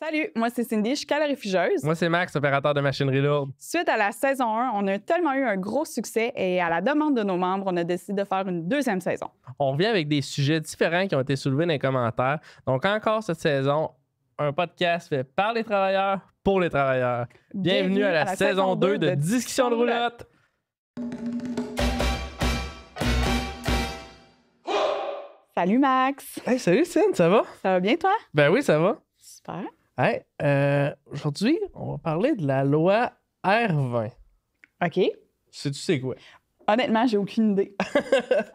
Salut, moi c'est Cindy, je suis calorifugieuse. Moi, c'est Max, opérateur de machinerie lourde. Suite à la saison 1, on a tellement eu un gros succès et à la demande de nos membres, on a décidé de faire une deuxième saison. On revient avec des sujets différents qui ont été soulevés dans les commentaires. Donc, encore cette saison, un podcast fait par les travailleurs, pour les travailleurs. Bienvenue à la saison 2 de Discussion de roulotte. Salut Max! Hey, salut Cyn, ça va? Ça va bien toi? Ben oui, ça va. Super. Hey, aujourd'hui, on va parler de la loi R20. OK. Sais-tu c'est quoi? Honnêtement, j'ai aucune idée.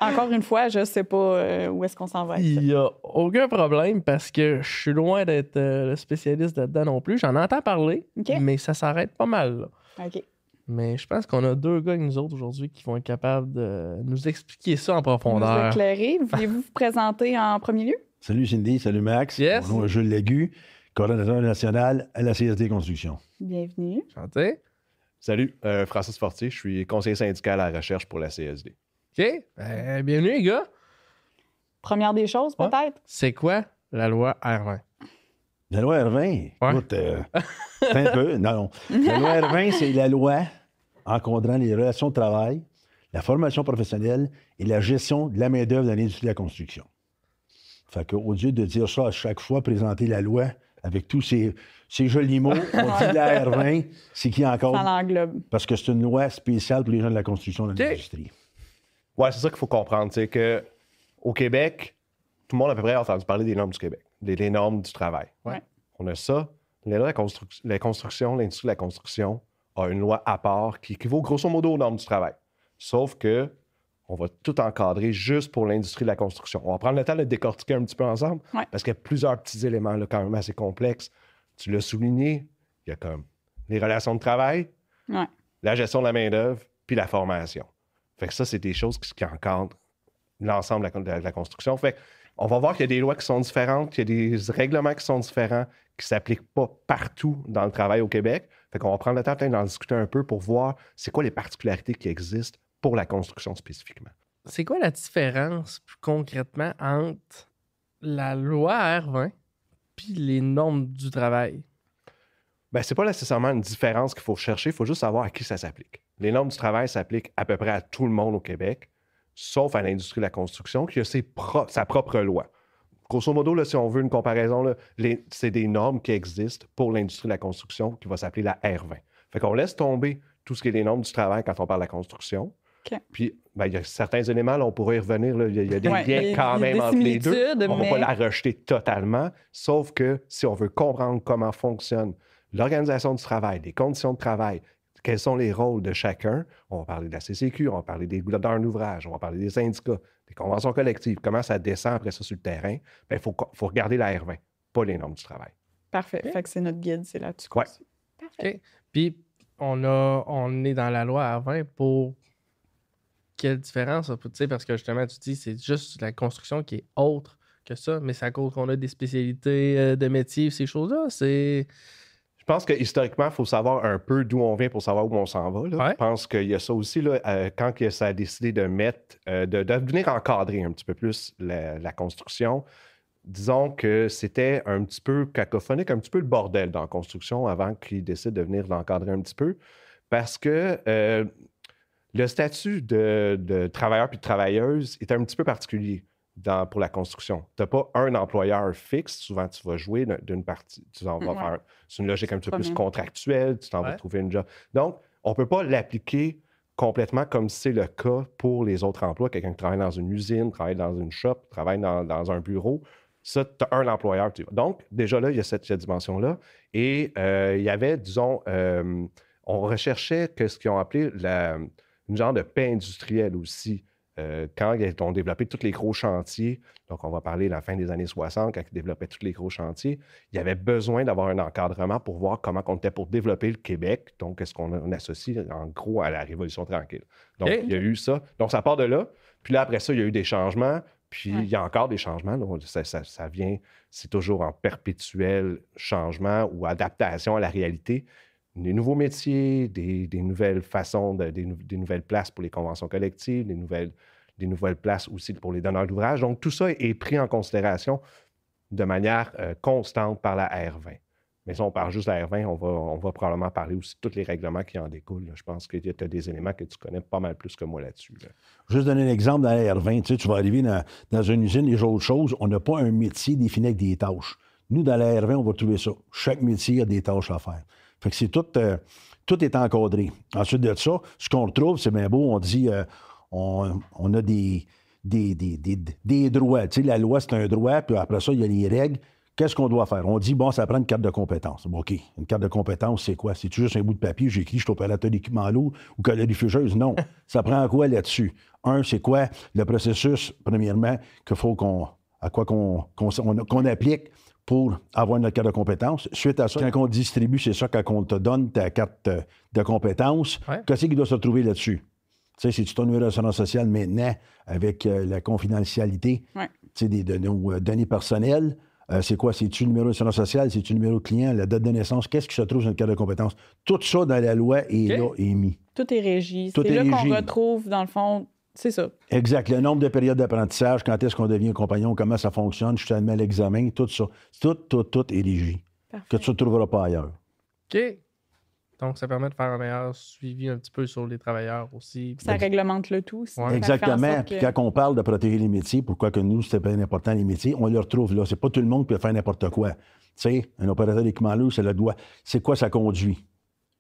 Encore une fois, je sais pas où est-ce qu'on s'en va avec ça. Il n'y a aucun problème parce que je suis loin d'être le spécialiste là-dedans non plus. J'en entends parler, OK. mais ça s'arrête pas mal, là. OK. Mais je pense qu'on a deux gars avec nous autres aujourd'hui qui vont être capables de nous expliquer ça en Vous profondeur. éclairer. Voulez-vous vous présenter en premier lieu? Salut Cindy, salut Max. Yes. Mon nom est Jules Lagu, coordonnateur national à la CSD Construction. Bienvenue. Chanté? Salut, Francis Fortier, je suis conseiller syndical à la recherche pour la CSD. OK. Ben, bienvenue, les gars. Première des choses, Ouais. peut-être? C'est quoi la loi R20? La loi R20, Ouais. écoute, c'est un peu, non. La loi R20, c'est la loi encadrant les relations de travail, la formation professionnelle et la gestion de la main-d'œuvre dans l'industrie de la construction. Fait qu'au lieu de dire ça à chaque fois, présenter la loi avec tous ces jolis mots, on dit la R20, c'est qui Ça encore? l'englobe. Parce que c'est une loi spéciale pour les gens de la construction dans OK. l'industrie. Ouais, c'est ça qu'il faut comprendre, c'est que au Québec, tout le monde à peu près a entendu parler des normes du Québec, des normes du travail. Ouais. On a ça. La construction, l'industrie de la construction a une loi à part qui équivaut grosso modo aux normes du travail. Sauf que on va tout encadrer juste pour l'industrie de la construction. On va prendre le temps de le décortiquer un petit peu ensemble Ouais. parce qu'il y a plusieurs petits éléments là, quand même assez complexes. Tu l'as souligné, il y a comme les relations de travail, Ouais. la gestion de la main-d'œuvre, puis la formation. Fait que ça, c'est des choses qui encadrent l'ensemble de la construction. Fait on va voir qu'il y a des lois qui sont différentes, qu'il y a des règlements qui sont différents, qui ne s'appliquent pas partout dans le travail au Québec. Fait qu'on va prendre le temps peut-être d'en discuter un peu pour voir c'est quoi les particularités qui existent pour la construction spécifiquement. C'est quoi la différence, plus concrètement, entre la loi R20 puis les normes du travail? Bien, c'est pas nécessairement une différence qu'il faut chercher, il faut juste savoir à qui ça s'applique. Les normes du travail s'appliquent à peu près à tout le monde au Québec, sauf à l'industrie de la construction qui a sa propre loi. Grosso modo, là, si on veut une comparaison, là, c'est des normes qui existent pour l'industrie de la construction qui va s'appeler la R20. Fait qu'on laisse tomber tout ce qui est les normes du travail quand on parle de la construction. OK. Puis, ben, il y a certains éléments, là, on pourrait y revenir, là, il y a des Ouais, liens quand il y a même des entre les deux. similitudes, On ne mais- va pas la rejeter totalement, sauf que si on veut comprendre comment fonctionne l'organisation du travail, les conditions de travail, quels sont les rôles de chacun, on va parler de la CCQ, on va parler des gouverneurs d'ouvrage, on va parler des syndicats, des conventions collectives, comment ça descend après ça sur le terrain, il faut regarder la R20, pas les normes du travail. Parfait. OK. Fait que c'est notre guide, c'est là-dessus. Ouais. Parfait. OK. Puis, on est dans la loi R20 pour quelle différence? Tu sais, parce que justement, tu dis c'est juste la construction qui est autre que ça, mais c'est à cause qu'on a des spécialités de métier, ces choses-là. C'est. Je pense que historiquement, il faut savoir un peu d'où on vient pour savoir où on s'en va. Là. Ouais. Je pense qu'il y a ça aussi, là, quand ça a décidé de mettre, de venir encadrer un petit peu plus la construction. Disons que c'était un petit peu cacophonique, un petit peu le bordel dans la construction avant qu'ils décident de venir l'encadrer un petit peu. Parce que le statut de travailleur puis de travailleuse est un petit peu particulier pour la construction. Tu n'as pas un employeur fixe. Souvent, tu vas jouer d'une partie. Tu en vas Ouais. faire. C'est une logique un petit peu plus Premier. contractuelle. Tu t'en vas Ouais. trouver une job. Donc, on ne peut pas l'appliquer complètement comme c'est le cas pour les autres emplois. Quelqu'un qui travaille dans une usine, travaille dans une shop, travaille dans un bureau. Ça, tu as un employeur. Donc, déjà là, il y a cette dimension-là. Et il y avait, disons, on recherchait ce qu'ils ont appelé une genre de paix industrielle aussi. Quand ils ont développé tous les gros chantiers, donc on va parler de la fin des années 60, quand ils développaient tous les gros chantiers, il y avait besoin d'avoir un encadrement pour voir comment on était pour développer le Québec. Donc, est-ce qu'on associe en gros à la Révolution tranquille? Donc, OK. il y a eu ça. Donc, ça part de là. Puis là, après ça, il y a eu des changements. Puis Ouais. il y a encore des changements. Donc, ça vient, c'est toujours en perpétuel changement ou adaptation à la réalité. Des nouveaux métiers, des nouvelles façons, des nouvelles places pour les conventions collectives, des nouvelles places aussi pour les donneurs d'ouvrage. Donc, tout ça est pris en considération de manière constante par la R20. Mais si on parle juste de la R20, on va probablement parler aussi de tous les règlements qui en découlent. Là. Je pense que tu as des éléments que tu connais pas mal plus que moi là-dessus. Là. Juste donner un exemple dans la R20, tu vas arriver dans une usine, les autres choses, on n'a pas un métier défini avec des tâches. Nous, dans la R20, on va trouver ça. Chaque métier a des tâches à faire. Fait que c'est tout est encadré. Ensuite de ça, ce qu'on retrouve, c'est bien beau, on dit on a des droits. Tu sais, la loi, c'est un droit, puis après ça, il y a les règles. Qu'est-ce qu'on doit faire? On dit, bon, ça prend une carte de compétence. Bon, OK, une carte de compétence, c'est quoi? C'est juste un bout de papier, j'écris, je suis opérateur d'équipement lourd ou calorifugeuse? Non. Ça prend quoi là-dessus? Un, c'est quoi le processus, premièrement, qu'il faut qu'on applique pour avoir notre carte de compétence. Suite à ça, quand on distribue, c'est ça, quand on te donne ta carte de compétence, qu'est-ce qui doit se retrouver là-dessus? Tu sais, c'est-tu ton numéro d'assurance sociale maintenant avec la confidentialité de nos données personnelles? C'est quoi? C'est-tu le numéro d'assurance sociale? C'est-tu le numéro de client? La date de naissance? Qu'est-ce qui se trouve dans le cadre de compétences? Tout ça dans la loi est là, est mis. Tout est régi. Tout c'est est là régi. qu'on retrouve, dans le fond, c'est ça. Exact. Le nombre de périodes d'apprentissage, quand est-ce qu'on devient compagnon, comment ça fonctionne, je suis admis à l'examen, tout ça. Tout est régi. Parfait. Que tu ne trouveras pas ailleurs. OK. Donc, ça permet de faire un meilleur suivi un petit peu sur les travailleurs aussi. Ça réglemente le tout aussi. Ouais. Ça Exactement. fait en sorte Puis que- quand on parle de protéger les métiers, pourquoi que nous, c'était bien important les métiers, on le retrouve là. C'est pas tout le monde qui peut faire n'importe quoi. Tu sais, un opérateur d'équipement lourd, c'est le doigt. C'est quoi ça conduit?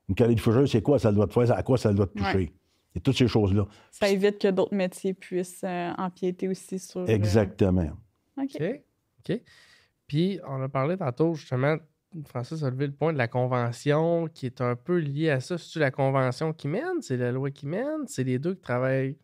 Une calorifugeuse, c'est quoi ça doit te faire? À quoi ça doit te toucher? Ouais. Et toutes ces choses-là. Ça évite que d'autres métiers puissent empiéter aussi sur... Exactement. OK. OK. OK. Puis, on a parlé tantôt, justement, Francis a levé le point de la convention qui est un peu liée à ça. C'est-tu la convention qui mène? C'est la loi qui mène? C'est les deux qui travaillent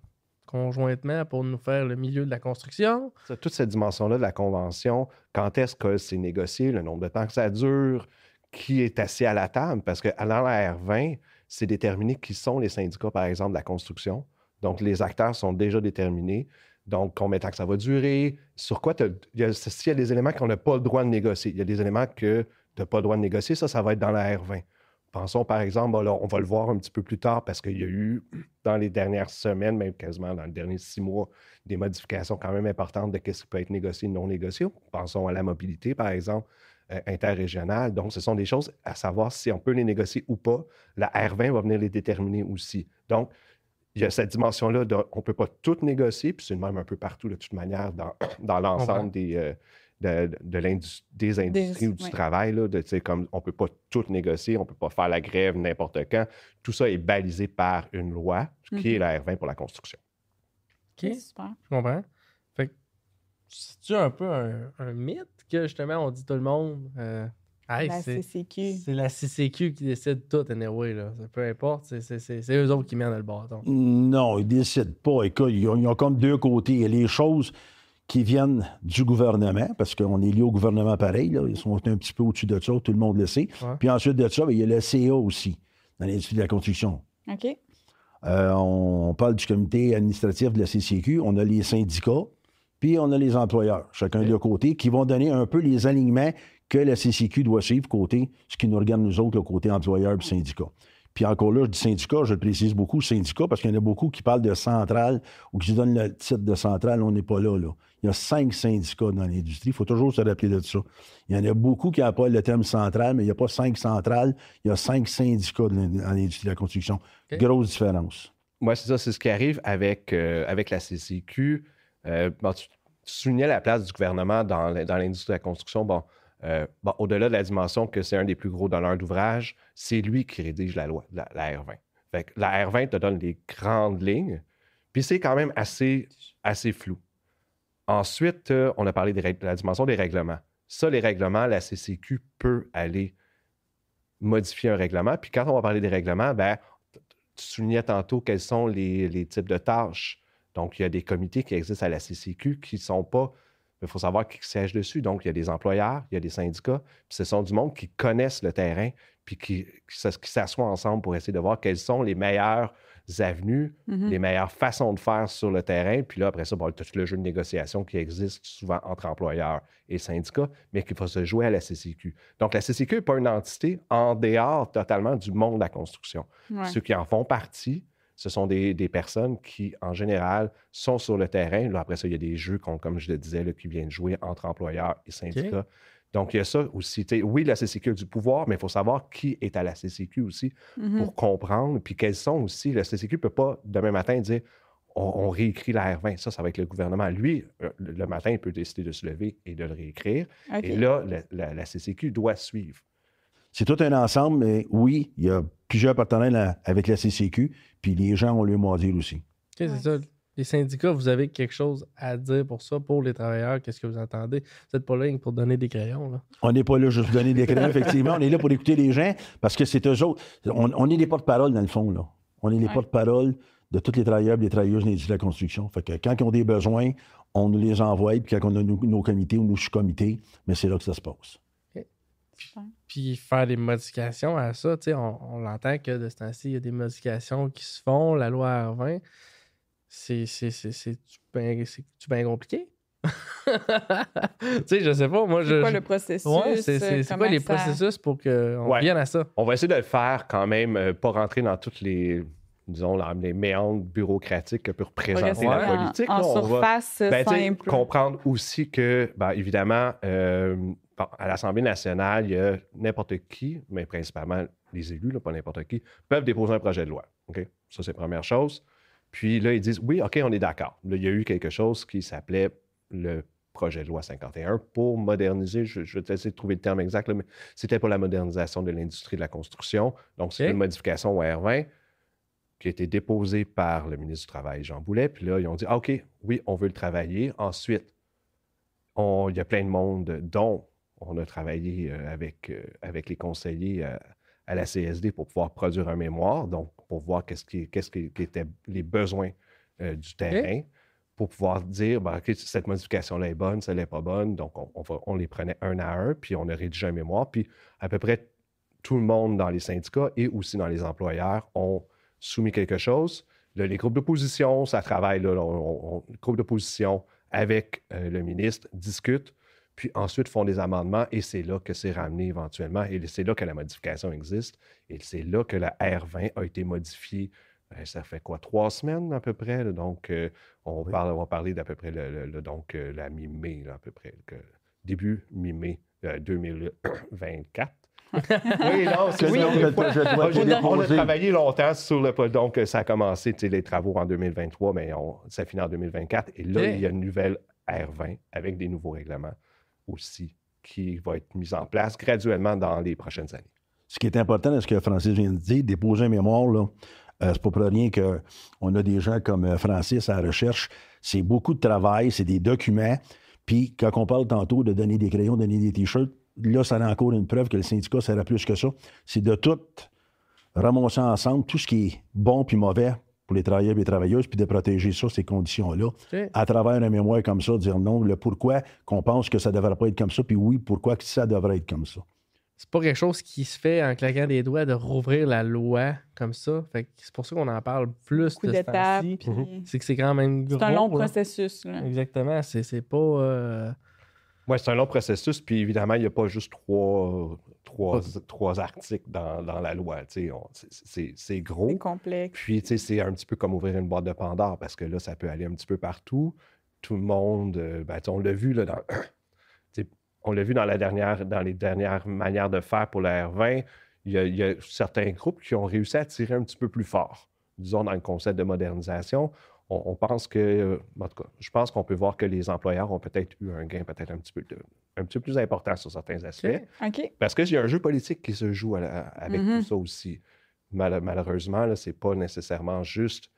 conjointement pour nous faire le milieu de la construction? Toute cette dimension-là de la convention, quand est-ce que c'est négocié, le nombre de temps que ça dure, qui est assis à la table? Parce que dans la R20, c'est déterminé qui sont les syndicats, par exemple, de la construction. Donc, les acteurs sont déjà déterminés. Donc, combien de temps que ça va durer? Sur quoi s'il y a des éléments qu'on n'a pas le droit de négocier, il y a des éléments que tu n'as pas le droit de négocier, ça va être dans la R20. Pensons, par exemple, là, on va le voir un petit peu plus tard parce qu'il y a eu, dans les dernières semaines, même quasiment dans les derniers 6 mois, des modifications quand même importantes de ce qui peut être négocié et non négocié. Pensons à la mobilité, par exemple, interrégionale. Donc, ce sont des choses à savoir si on peut les négocier ou pas. La R20 va venir les déterminer aussi. Donc, il y a cette dimension-là on ne peut pas tout négocier, puis c'est le même un peu partout, de toute manière, dans l'ensemble des industries ou du travail. Là, comme on ne peut pas tout négocier, on ne peut pas faire la grève n'importe quand. Tout ça est balisé par une loi, qui est la R20 pour la construction. OK. Super. Je comprends. Fait que, c'est-tu un peu un mythe que, justement, on dit tout le monde... Hey, La c'est CCQ. la CCQ qui décide tout, anyway, là. Peu importe, c'est eux autres qui mènent le bâton. Non, ils ne décident pas. Écoute, ils ont comme deux côtés. Il y a les choses qui viennent du gouvernement, parce qu'on est lié au gouvernement pareil, là. Ils sont un petit peu au-dessus de ça, tout le monde le sait. Ouais. Puis ensuite de ça, bien, il y a le CA aussi, dans l'industrie de la construction. OK. On parle du comité administratif de la CCQ, on a les syndicats, puis on a les employeurs, chacun de leur côté, qui vont donner un peu les alignements que la CCQ doit suivre côté, ce qui nous regarde nous autres, le côté employeur et syndicat. Puis encore là, je dis syndicat, je le précise beaucoup, syndicat, parce qu'il y en a beaucoup qui parlent de centrale ou qui se donnent le titre de centrale. On n'est pas là. Il y a 5 syndicats dans l'industrie. Il faut toujours se rappeler de ça. Il y en a beaucoup qui emploient le terme centrale, mais il n'y a pas 5 centrales. Il y a 5 syndicats dans l'industrie de la construction. OK. Grosse différence. Moi, c'est ça, c'est ce qui arrive avec la CCQ. Tu soulignais la place du gouvernement dans l'industrie de la construction. Au-delà de la dimension que c'est un des plus gros donneurs d'ouvrage, c'est lui qui rédige la loi, la R20. Fait que la R20 te donne les grandes lignes, puis c'est quand même assez flou. Ensuite, on a parlé de la dimension des règlements. Ça, les règlements, la CCQ peut aller modifier un règlement. Puis quand on va parler des règlements, tu soulignais tantôt quels sont les types de tâches. Donc, il y a des comités qui existent à la CCQ qui ne sont pas... Il faut savoir qui siège dessus. Donc, il y a des employeurs, il y a des syndicats. Puis ce sont du monde qui connaissent le terrain puis qui s'assoient ensemble pour essayer de voir quelles sont les meilleures avenues, les meilleures façons de faire sur le terrain. Puis là, après ça, tout le jeu de négociation qui existe souvent entre employeurs et syndicats, mais qui va se jouer à la CCQ. Donc, la CCQ n'est pas une entité en dehors totalement du monde de la construction. Ouais. Ceux qui en font partie, ce sont des personnes qui, en général, sont sur le terrain. Là, après ça, il y a des jeux, comme je le disais, là, qui viennent jouer entre employeurs et syndicats. Donc, il y a ça aussi. Oui, la CCQ a du pouvoir, mais il faut savoir qui est à la CCQ aussi pour comprendre. Puis quels sont aussi. La CCQ ne peut pas, demain matin, dire on réécrit la R20. Ça va être le gouvernement. Lui, le matin, il peut décider de se lever et de le réécrire. OK. Et là, la CCQ doit suivre. C'est tout un ensemble, mais oui, il y a plusieurs partenaires avec la CCQ, puis les gens ont le mot à dire aussi. OK, c'est ça. Les syndicats, vous avez quelque chose à dire pour ça, pour les travailleurs? Qu'est-ce que vous entendez? Vous n'êtes pas là pour donner des crayons, là. On n'est pas là juste pour donner des crayons, effectivement. On est là pour écouter les gens, parce que c'est eux autres. On est les porte-parole, dans le fond, là. On est les porte-parole de tous les travailleurs et les travailleuses de l'industrie de la construction. Fait que quand ils ont des besoins, on nous les envoie, puis quand on a nos comités ou nos sous-comités, mais c'est là que ça se passe. Puis faire des modifications à ça, tu sais, on l'entend que de ce temps-ci, il y a des modifications qui se font. La loi R20, c'est-tu bien compliqué? Tu sais, je sais pas, moi, C'est quoi le processus? Ouais, c'est quoi les processus pour qu'on revienne à ça? On va essayer de le faire quand même, pas rentrer dans toutes les, disons, les méandres bureaucratiques que peut représenter la politique. En là, surface, simple. Comprendre aussi que, évidemment, à l'Assemblée nationale, il y a n'importe qui, mais principalement les élus, là, pas n'importe qui, peuvent déposer un projet de loi. Okay? Ça, c'est la première chose. Puis là, ils disent, oui, OK, on est d'accord. Là, il y a eu quelque chose qui s'appelait le projet de loi 51 pour moderniser, je vais essayer de trouver le terme exact, là, mais c'était pour la modernisation de l'industrie de la construction. Donc, c'est une modification au R20 qui a été déposée par le ministre du Travail, Jean Boulet. Puis là, ils ont dit, OK, oui, on veut le travailler. Ensuite, il y a plein de monde dont on a travaillé avec les conseillers à la CSD pour pouvoir produire un mémoire, donc pour voir qu'est-ce qui étaient les besoins du terrain, pour pouvoir dire, OK, cette modification-là est bonne, celle-là n'est pas bonne. Donc, on les prenait un à un, puis on a rédigé un mémoire. Puis à peu près tout le monde dans les syndicats et aussi dans les employeurs ont soumis quelque chose. Là, les groupes d'opposition, ça travaille, là, les groupes d'opposition avec le ministre discutent, puis ensuite font des amendements, et c'est là que c'est ramené éventuellement, et c'est là que la modification existe, et c'est là que la R20 a été modifiée. Ça fait quoi, 3 semaines à peu près? Là, donc, on va parler d'à peu près la mi-mai, là, à peu près, début mi-mai 2024. Oui, non, c'est on a travaillé longtemps sur le... Donc, ça a commencé, les travaux en 2023, mais ça finit en 2024. Et là, il y a une nouvelle R20 avec des nouveaux règlements aussi qui va être mise en place graduellement dans les prochaines années. Ce qui est important dans ce que Francis vient de dire, déposer un mémoire, là, c'est pas pour rien qu'on a des gens comme Francis à la recherche. C'est beaucoup de travail, c'est des documents. Puis, quand on parle tantôt de donner des crayons, donner des T-shirts, là, ça a encore une preuve que le syndicat sert à plus que ça. C'est de tout ramasser ensemble, tout ce qui est bon puis mauvais pour les travailleurs et les travailleuses, puis de protéger ça, ces conditions-là, à travers un mémoire comme ça, dire non, le pourquoi qu'on pense que ça ne devrait pas être comme ça, puis oui, pourquoi que ça devrait être comme ça. C'est pas quelque chose qui se fait en claquant des doigts de rouvrir la loi comme ça. Fait que c'est pour ça qu'on en parle plus de ce temps-ci. C'est que c'est quand même gros. C'est un long processus. Là. Exactement. C'est pas... Oui, c'est un long processus. Puis évidemment, il n'y a pas juste trois articles dans la loi. C'est gros. C'est complexe. Puis c'est un petit peu comme ouvrir une boîte de Pandore parce que là, ça peut aller un petit peu partout. Tout le monde, on l'a vu là, on l'a vu dans les dernières manières de faire pour la R20. Il y a certains groupes qui ont réussi à tirer un petit peu plus fort, disons, dans le concept de modernisation. On pense que, en tout cas, je pense qu'on peut voir que les employeurs ont peut-être eu un gain peut-être un petit peu plus important sur certains aspects. Okay. Parce qu'il y a un jeu politique qui se joue avec tout ça aussi. Malheureusement, ce n'est pas nécessairement juste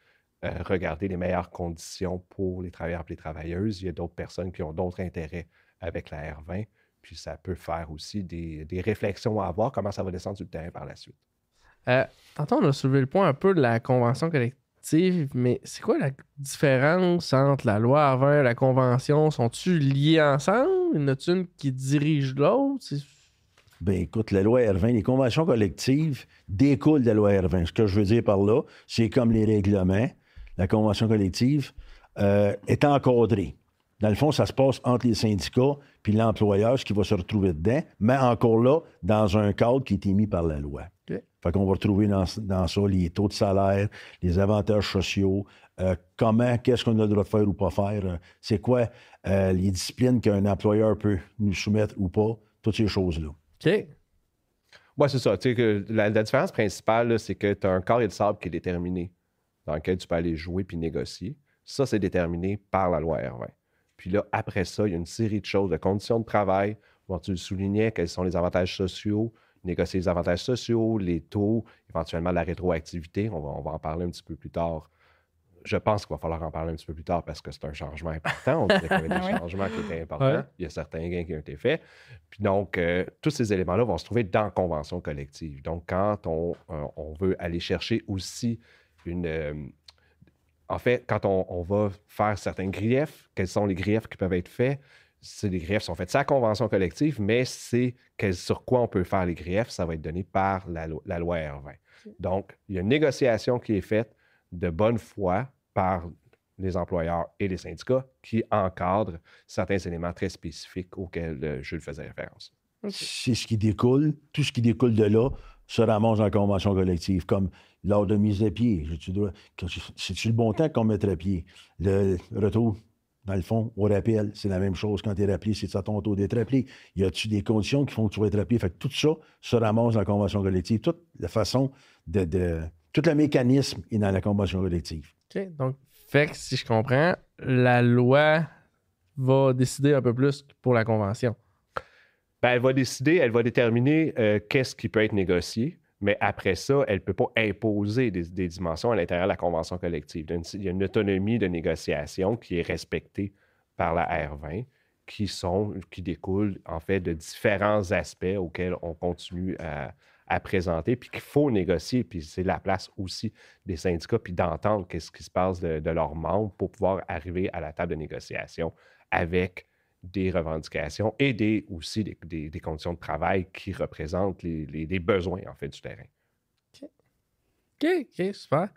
regarder les meilleures conditions pour les travailleurs et les travailleuses. Il y a d'autres personnes qui ont d'autres intérêts avec la R20. Puis ça peut faire aussi des réflexions à avoir, comment ça va descendre sur le terrain par la suite. Tantôt, on a soulevé le point un peu de la convention collective, mais c'est quoi la différence entre la loi R20 et la convention? Sont-ils liés ensemble? Y en a-t-il une qui dirige l'autre? Bien, écoute, la loi R20, les conventions collectives découlent de la loi R20. Ce que je veux dire par là, c'est comme les règlements. La convention collective est encadrée. Dans le fond, ça se passe entre les syndicats puis l'employeur, ce qui va se retrouver dedans, mais encore là, dans un cadre qui est émis par la loi. Okay. Fait qu'on va retrouver dans ça les taux de salaire, les avantages sociaux, qu'est-ce qu'on a le droit de faire ou pas faire, c'est quoi les disciplines qu'un employeur peut nous soumettre ou pas. toutes ces choses-là. OK. Oui, c'est ça. Tu sais, que la différence principale, là, c'est que tu as un carré de sable qui est déterminé, dans lequel tu peux aller jouer puis négocier. Ça, c'est déterminé par la loi R20. Puis là, après ça, il y a une série de choses, de conditions de travail. Bon, tu le soulignais, quels sont les avantages sociaux, négocier les avantages sociaux, les taux, éventuellement la rétroactivité. On va en parler un petit peu plus tard. Je pense qu'il va falloir en parler un petit peu plus tard parce que c'est un changement important. On disait qu'il y avait des Oui. changements qui étaient importants. Il y a certains gains qui ont été faits. Puis donc, tous ces éléments-là vont se trouver dans la convention collective. Donc, quand on veut aller chercher aussi en fait, quand on va faire certains griefs, quels sont les griefs qui peuvent être faits? Les griefs sont faits sur la convention collective, mais c'est sur quoi on peut faire les griefs, ça va être donné par la loi R20. Donc, il y a une négociation qui est faite de bonne foi par les employeurs et les syndicats qui encadrent certains éléments très spécifiques auxquels Jules faisait référence. C'est ce qui découle, tout ce qui découle de là se ramasse dans la convention collective, comme lors de mise à pied. C'est-tu le bon temps qu'on mette à pied? Le retour, dans le fond, au rappel, c'est la même chose. Quand tu es rappelé, c'est à ton tour d'être rappelé. Y a-tu des conditions qui font que tu vas être rappelé? Fait que tout ça se ramasse dans la convention collective. Toute la façon tout le mécanisme est dans la convention collective. OK. Donc, fait que si je comprends, la loi va décider un peu plus pour la convention. Ben, elle va déterminer qu'est-ce qui peut être négocié, mais après ça, elle ne peut pas imposer des dimensions à l'intérieur de la convention collective. Il y a une autonomie de négociation qui est respectée par la R20, qui découlent en fait de différents aspects auxquels on continue à présenter, puis qu'il faut négocier, puis c'est la place aussi des syndicats, puis d'entendre qu'est-ce qui se passe de leurs membres pour pouvoir arriver à la table de négociation avec des revendications et aussi des conditions de travail qui représentent les besoins, en fait, du terrain. OK, super.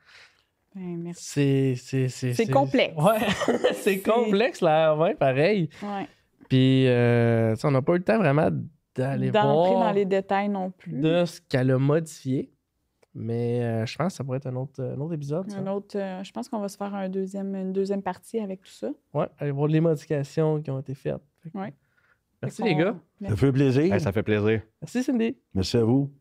Ben, merci. C'est complexe. Ouais, c'est complexe, la R20, pareil. Ouais. Puis, on n'a pas eu le temps vraiment d'aller D'entrer voir dans les détails non plus. de ce qu'elle a modifié. Mais je pense que ça pourrait être un autre épisode. Ça. Je pense qu'on va se faire une deuxième partie avec tout ça. Ouais, aller voir les modifications qui ont été faites. Ouais. Merci les gars. Ça fait plaisir. Ça fait plaisir. Merci Cindy. Merci à vous.